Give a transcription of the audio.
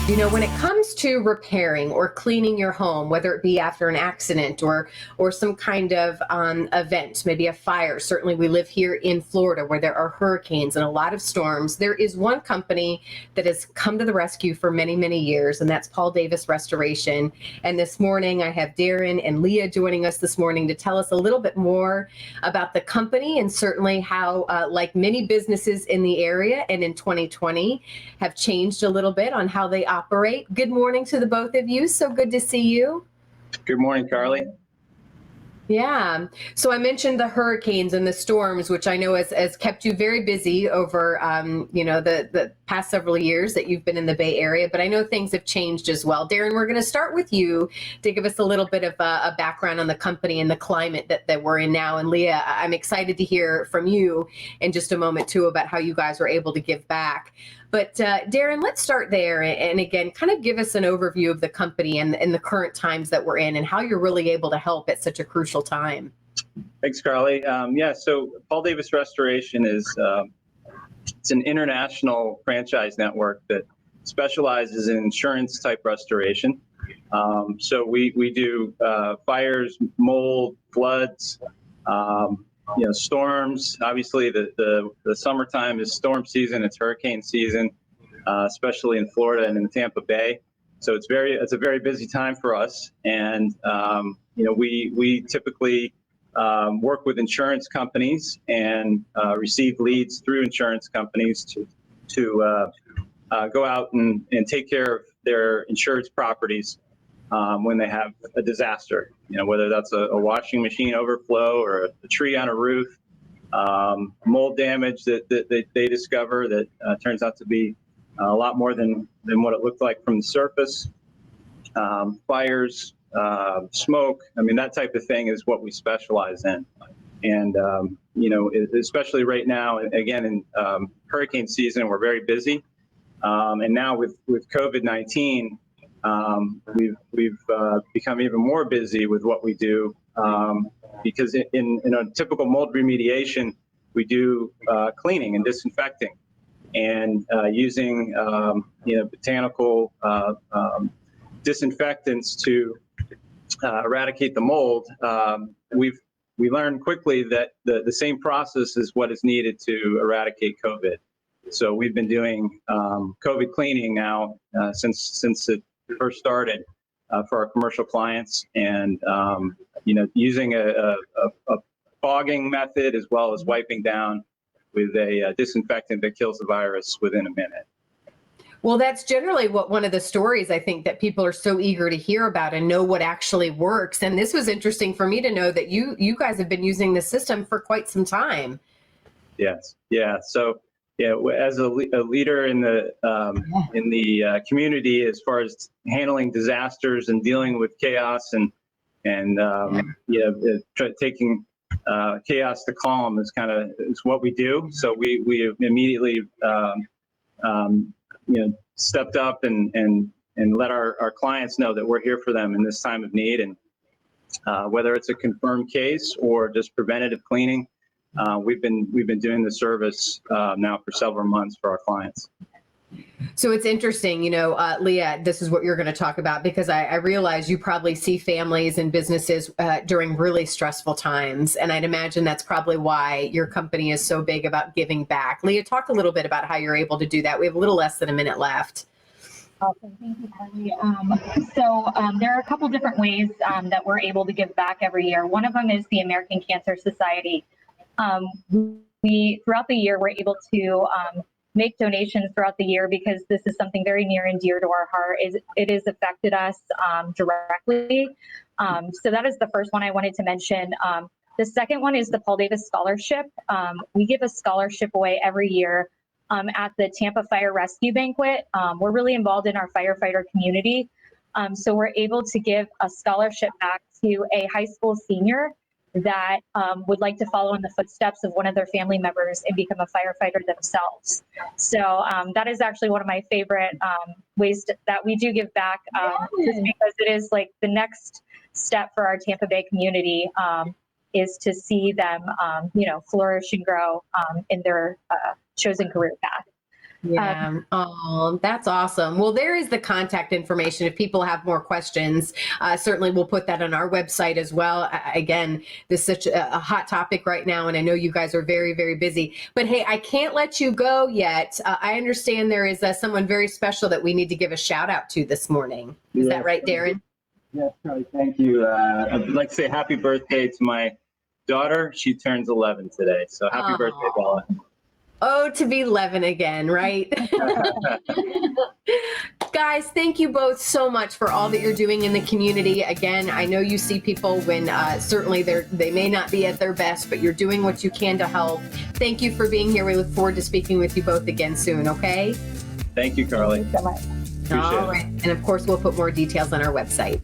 You know, when it comes to repairing or cleaning your home, whether it be after an accident or some kind of event, maybe a fire. Certainly, we live here in Florida where there are hurricanes and a lot of storms. There is one company that has come to the rescue for many, many years, and that's Paul Davis Restoration. And this morning, I have Darren and Leah joining us this morning to tell us a little bit more about the company and certainly how, like many businesses in the area and in 2020, have changed a little bit on how they operate. Good morning to the both of you. So good to see you. Good morning, Carly. Yeah. So I mentioned the hurricanes and the storms, which I know has kept you very busy over, the past several years that you've been in the Bay Area. But I know things have changed as well. Darren, we're going to start with you to give us a little bit of a background on the company and the climate that we're in now. And Leah, I'm excited to hear from you in just a moment, too, about how you guys were able to give back. But Darren, let's start there. And again, kind of give us an overview of the company and the current times that we're in and how you're really able to help at such a crucial time. Thanks, Carly. So Paul Davis Restoration is it's an international franchise network that specializes in insurance type restoration. So we do fires, mold, floods, storms. Obviously, the summertime is storm season. It's hurricane season, especially in Florida and in the Tampa Bay. So it's a very busy time for us. And we typically work with insurance companies and receive leads through insurance companies to go out and take care of their insured properties when they have a disaster, whether that's a washing machine overflow or a tree on a roof, mold damage that they discover that turns out to be a lot more than what it looked like from the surface, fires, smoke. I mean, that type of thing is what we specialize in. And, especially right now, again, in hurricane season, we're very busy. And now with COVID-19, we've become even more busy with what we do because in a typical mold remediation, we do cleaning and disinfecting and using botanical disinfectants to eradicate the mold. We learned quickly that the same process is what is needed to eradicate COVID. So we've been doing COVID cleaning now since it first started for our commercial clients, and using a fogging method as well as wiping down with a disinfectant that kills the virus within a minute. Well, that's generally what one of the stories I think that people are so eager to hear about and know what actually works. And this was interesting for me to know that you guys have been using the system for quite some time. Yes. Yeah. So as a leader in the community, as far as handling disasters and dealing with chaos and taking chaos to calm is what we do. So we immediately stepped up and let our clients know that we're here for them in this time of need, and whether it's a confirmed case or just preventative cleaning. We've been doing the service now for several months for our clients. So it's interesting, Leah, this is what you're going to talk about, because I realize you probably see families and businesses during really stressful times. And I'd imagine that's probably why your company is so big about giving back. Leah, talk a little bit about how you're able to do that. We have a little less than a minute left. Awesome. Thank you, Carly. So there are a couple different ways that we're able to give back every year. One of them is the American Cancer Society. We, throughout the year, we're able to make donations throughout the year because this is something very near and dear to our heart. It has affected us directly. So that is the first one I wanted to mention. The second one is the Paul Davis Scholarship. We give a scholarship away every year at the Tampa Fire Rescue Banquet. We're really involved in our firefighter community. So we're able to give a scholarship back to a high school senior that would like to follow in the footsteps of one of their family members and become a firefighter themselves. So that is actually one of my favorite ways that we do give back, just because it is like the next step for our Tampa Bay community is to see them, flourish and grow in their chosen career path. Yeah. Oh, that's awesome. Well, there is the contact information. If people have more questions, certainly we'll put that on our website as well. Again, this is such a hot topic right now, and I know you guys are very, very busy. But hey, I can't let you go yet. I understand there is someone very special that we need to give a shout out to this morning. Is that right, Darren? Yes, Charlie, thank you. I'd like to say happy birthday to my daughter. She turns 11 today. So happy birthday, Bella. Oh, to be 11 again, right? Guys, thank you both so much for all that you're doing in the community. Again, I know you see people when certainly they may not be at their best, but you're doing what you can to help. Thank you for being here. We look forward to speaking with you both again soon, okay? Thank you, Carly. Thank you so much. Appreciate All right. And of course, we'll put more details on our website.